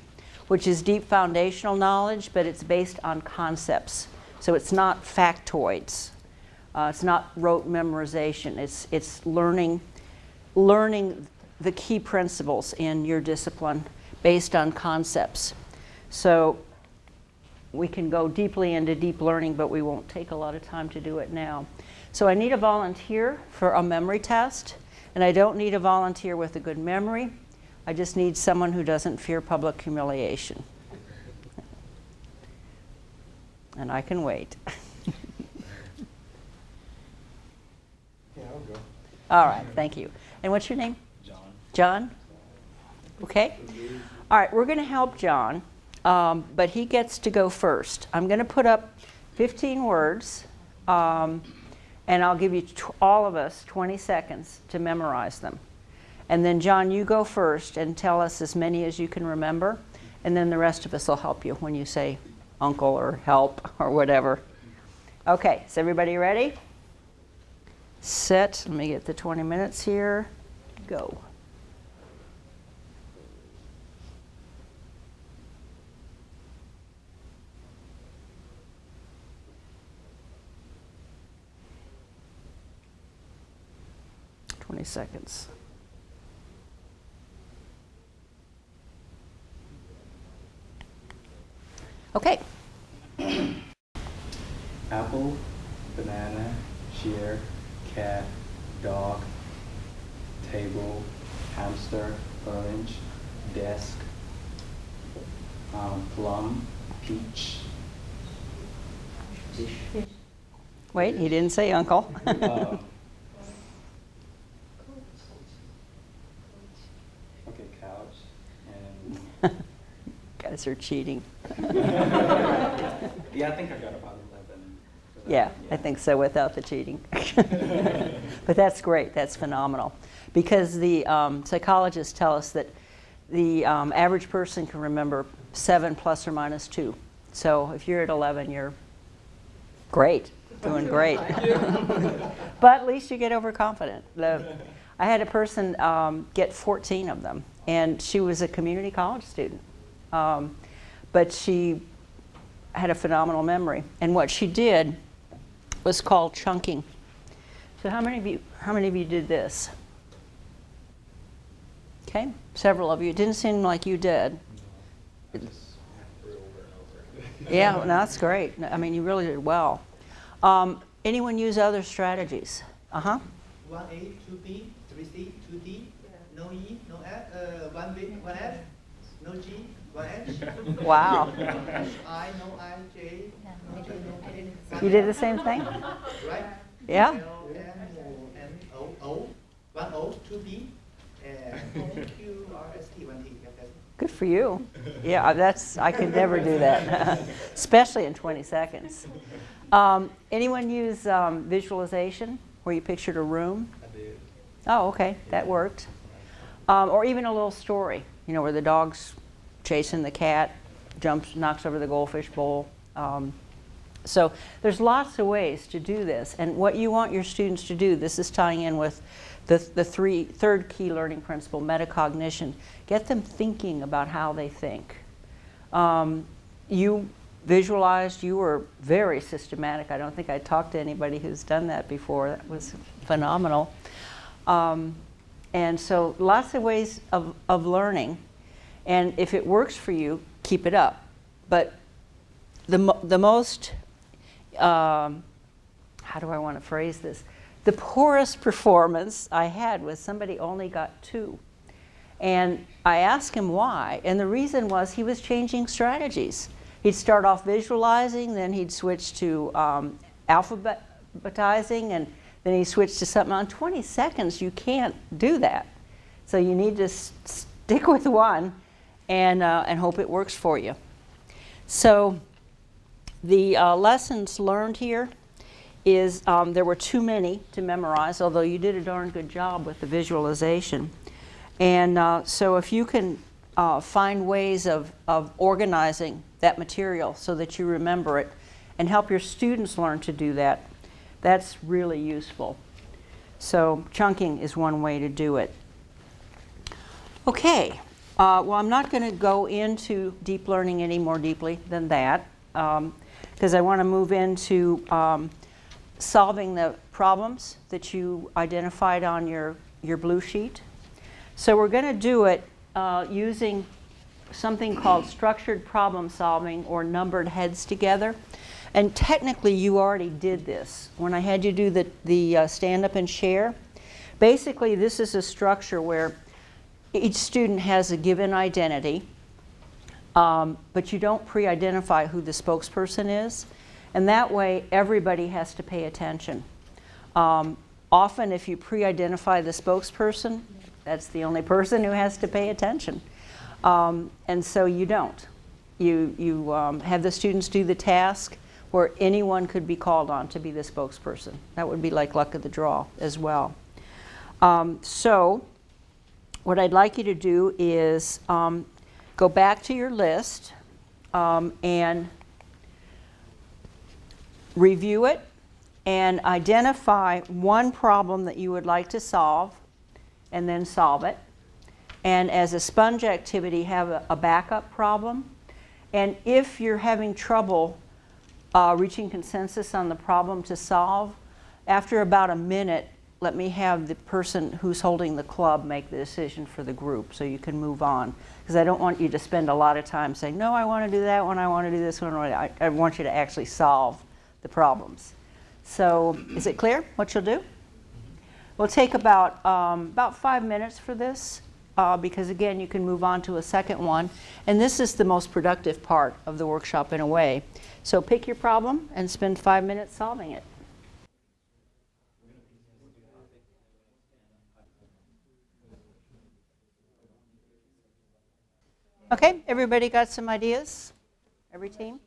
which is deep foundational knowledge, but it's based on concepts. So it's not factoids. It's not rote memorization. It's learning the key principles in your discipline based on concepts. So we can go deeply into deep learning, but we won't take a lot of time to do it now. So I need a volunteer for a memory test, and I don't need a volunteer with a good memory. I just need someone who doesn't fear public humiliation. And I can wait. Yeah, I'll go. All right, thank you. And what's your name? John. John? Okay. All right, we're going to help John, but he gets to go first. I'm going to put up 15 words, and I'll give you all of us 20 seconds to memorize them. And then, John, you go first and tell us as many as you can remember, and then the rest of us will help you when you say uncle or help or whatever. Okay, is everybody ready? Set. Let me get the 20 minutes here. Go. Seconds. Okay. Apple, banana, chair, cat, dog, table, hamster, orange, desk, plum, peach, fish. Wait, he didn't say uncle. Okay, couch, and Guys are cheating. yeah, I think I got about 11. Yeah, I think so without the cheating. But that's great. That's phenomenal. Because the psychologists tell us that the average person can remember 7 plus or minus 2. So if you're at 11, you're great, doing great. But at least you get overconfident. I had a person get 14 of them, and she was a community college student. But she had a phenomenal memory. And what she did was called chunking. So how many of you did this? Okay, several of you. It didn't seem like you did. I just threw over and over. Yeah, no, that's great. I mean, you really did well. Anyone use other strategies? 1A, 2B, 3C, 2D, no E, no F, 1B, 1F, no G, 1H, Wow. I, no I, J, You did the same thing? right? Yeah? L, M, N, O, 1O, 2B, and Q, R, S, T, 1T. Good for you. Yeah, I could never do that, especially in 20 seconds. Anyone use visualization, where you pictured a room? I did. Oh, okay, that worked. Or even a little story, where the dog's chasing the cat, knocks over the goldfish bowl. So there's lots of ways to do this. And what you want your students to do, this is tying in with the third key learning principle, metacognition. Get them thinking about how they think. You visualized, you were very systematic. I don't think I talked to anybody who's done that before. That was phenomenal. And so lots of ways of learning. And if it works for you, keep it up. But the most, how do I want to phrase this? The poorest performance I had was somebody only got 2. And I asked him why, and the reason was he was changing strategies. He'd start off visualizing, then he'd switch to alphabetizing, and then he switched to something. On 20 seconds, you can't do that. So you need to stick with one and hope it works for you. So the lessons learned here is there were too many to memorize, although you did a darn good job with the visualization. And so if you can find ways of organizing that material so that you remember it and help your students learn to do that, that's really useful. So chunking is one way to do it. Okay, well, I'm not going to go into deep learning any more deeply than that because I want to move into solving the problems that you identified on your blue sheet. So we're going to do it using something called structured problem solving, or numbered heads together. And technically you already did this when I had you do the stand up and share. Basically this is a structure where each student has a given identity, but you don't pre-identify who the spokesperson is. And that way everybody has to pay attention. Often if you pre-identify the spokesperson, that's the only person who has to pay attention. And so you don't. You have the students do the task where anyone could be called on to be the spokesperson. That would be like luck of the draw as well. So what I'd like you to do is go back to your list and review it and identify one problem that you would like to solve and then solve it. And as a sponge activity, have a backup problem. And if you're having trouble reaching consensus on the problem to solve, after about a minute, let me have the person who's holding the club make the decision for the group so you can move on. Because I don't want you to spend a lot of time saying, no, I want to do that one, I want to do this one. I want you to actually solve the problems. So is it clear what you'll do? We'll take about 5 minutes for this. Because again, you can move on to a second one. And this is the most productive part of the workshop in a way. So pick your problem and spend 5 minutes solving it. Okay, everybody got some ideas? Every team?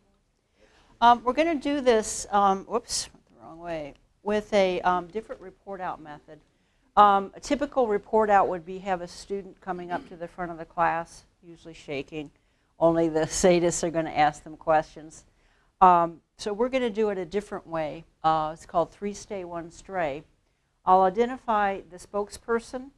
We're going to do this, whoops, the wrong way, with a different report out method. A typical report out would be have a student coming up to the front of the class, usually shaking. Only the sadists are going to ask them questions. So we're going to do it a different way. It's called 3 Stay, 1 Stray. I'll identify the spokesperson,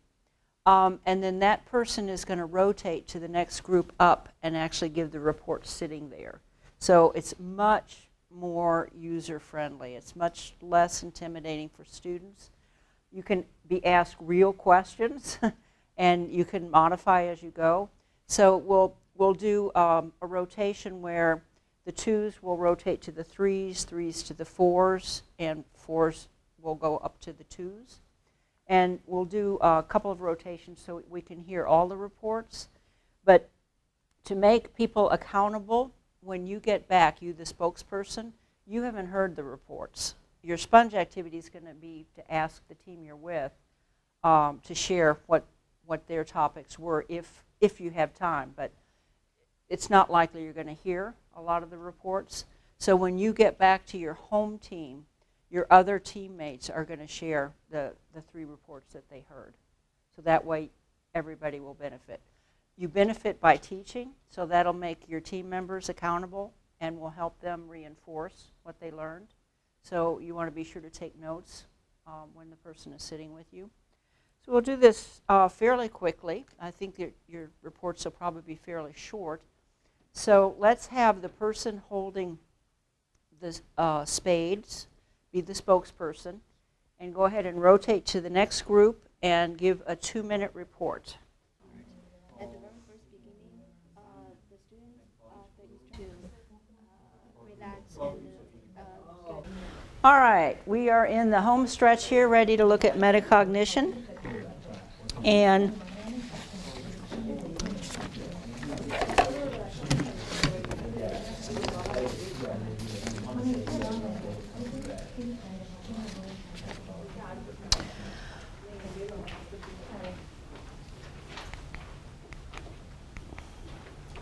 and then that person is going to rotate to the next group up and actually give the report sitting there. So it's much more user-friendly. It's much less intimidating for students. You can be asked real questions, and you can modify as you go. So we'll do a rotation where the 2s will rotate to the 3s, 3s to the 4s, and 4s will go up to the 2s. And we'll do a couple of rotations so we can hear all the reports. But to make people accountable, when you get back, you the spokesperson, you haven't heard the reports. Your sponge activity is going to be to ask the team you're with to share what their topics were if you have time. But it's not likely you're going to hear a lot of the reports. So when you get back to your home team, your other teammates are going to share the 3 reports that they heard. So that way everybody will benefit. You benefit by teaching, so that'll make your team members accountable and will help them reinforce what they learned. So you want to be sure to take notes when the person is sitting with you. So we'll do this fairly quickly. I think that your reports will probably be fairly short. So let's have the person holding the spades be the spokesperson, and go ahead and rotate to the next group and give a 2-minute report. At the very first beginning, the students things to relax and get. All right, we are in the home stretch here, ready to look at metacognition. And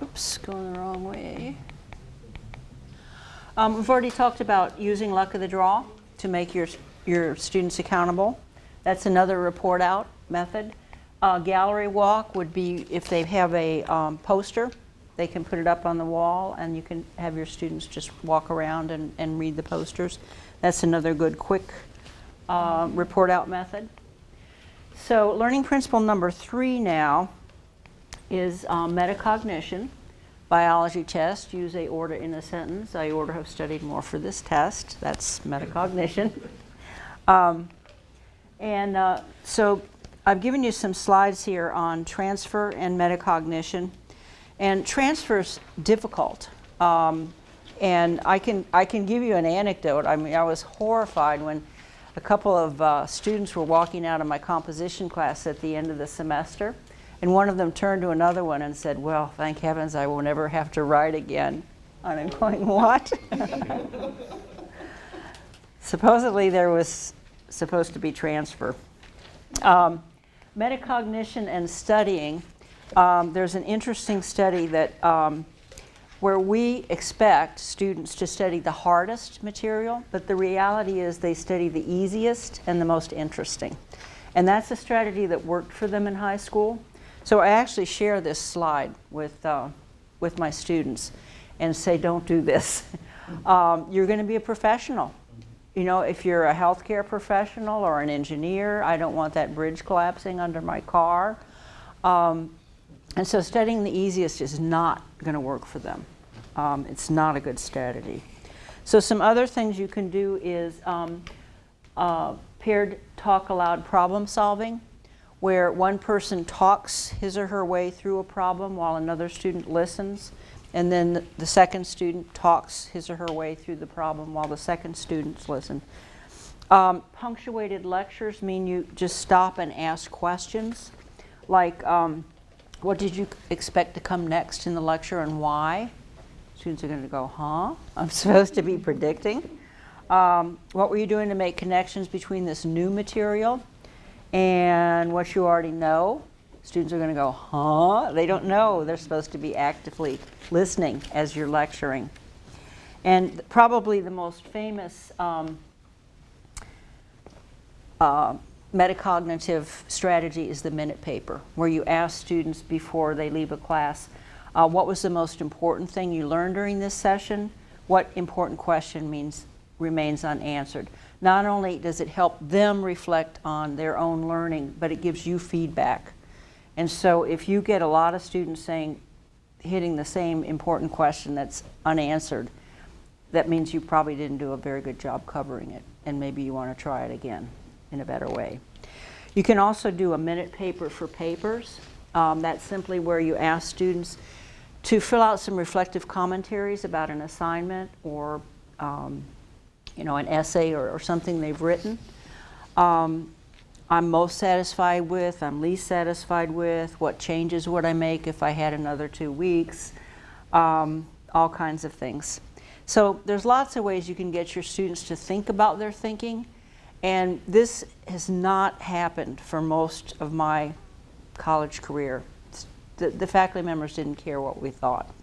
oops, going the wrong way. We've already talked about using luck of the draw to make your students accountable. That's another report out method. Gallery walk would be if they have a poster, they can put it up on the wall and you can have your students just walk around and read the posters. That's another good quick report out method. So learning principle number 3 now is metacognition. Biology test, use aorta in a sentence. Aorta have studied more for this test. That's metacognition. So I've given you some slides here on transfer and metacognition. And transfer's difficult. And I can give you an anecdote. I mean, I was horrified when a couple of students were walking out of my composition class at the end of the semester. And one of them turned to another one and said, "Well, thank heavens I will never have to write again." And I'm going, what? Supposedly there was supposed to be transfer. Metacognition and studying. There's an interesting study that where we expect students to study the hardest material, but the reality is they study the easiest and the most interesting. And that's a strategy that worked for them in high school. So I actually share this slide with my students and say, don't do this. You're going to be a professional. You know, if you're a healthcare professional or an engineer, I don't want that bridge collapsing under my car. And so studying the easiest is not going to work for them. It's not a good strategy. So some other things you can do is paired talk aloud problem solving, where one person talks his or her way through a problem while another student listens, and then the second student talks his or her way through the problem while the second students listen. Punctuated lectures mean you just stop and ask questions, like what did you expect to come next in the lecture and why? Students are going to go, huh? I'm supposed to be predicting. What were you doing to make connections between this new material and what you already know? Students are going to go, huh? They don't know. They're supposed to be actively listening as you're lecturing. And probably the most famous metacognitive strategy is the minute paper, where you ask students before they leave a class, what was the most important thing you learned during this session? What important question remains unanswered? Not only does it help them reflect on their own learning, but it gives you feedback. And so if you get a lot of students hitting the same important question that's unanswered, that means you probably didn't do a very good job covering it, and maybe you want to try it again in a better way. You can also do a minute paper for papers. That's simply where you ask students to fill out some reflective commentaries about an assignment or an essay or something they've written. I'm most satisfied with, I'm least satisfied with, what changes would I make if I had another 2 weeks, all kinds of things. So there's lots of ways you can get your students to think about their thinking, and this has not happened for most of my college career. The faculty members didn't care what we thought.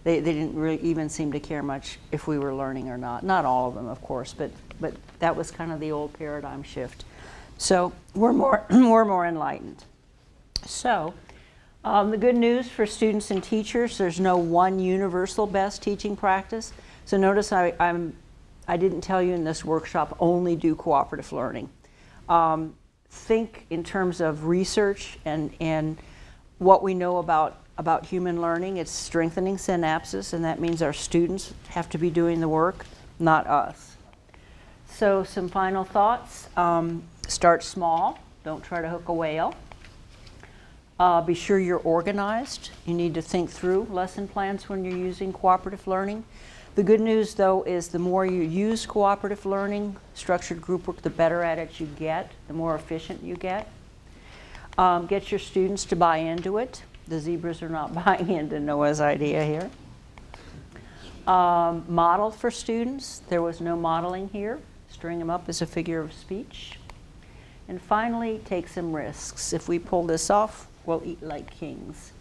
They didn't really even seem to care much if we were learning or not. Not all of them, of course, but that was kind of the old paradigm shift. So we're more enlightened. So The good news for students and teachers, there's no one universal best teaching practice. So notice I didn't tell you in this workshop only do cooperative learning. Think in terms of research and what we know about human learning. It's strengthening synapses, and that means our students have to be doing the work, not us. So some final thoughts. Start small. Don't try to hook a whale. Be sure you're organized. You need to think through lesson plans when you're using cooperative learning. The good news, though, is the more you use cooperative learning, structured group work, the better at it you get, the more efficient you get. Get your students to buy into it. The zebras are not buying into Noah's idea here. Model for students. There was no modeling here. String them up as a figure of speech. And finally, take some risks. If we pull this off, we'll eat like kings.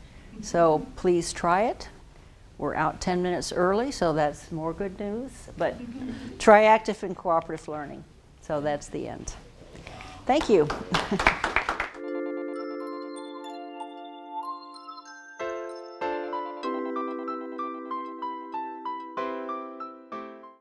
So please try it. We're out 10 minutes early, so that's more good news. But try active and cooperative learning. So that's the end. Thank you.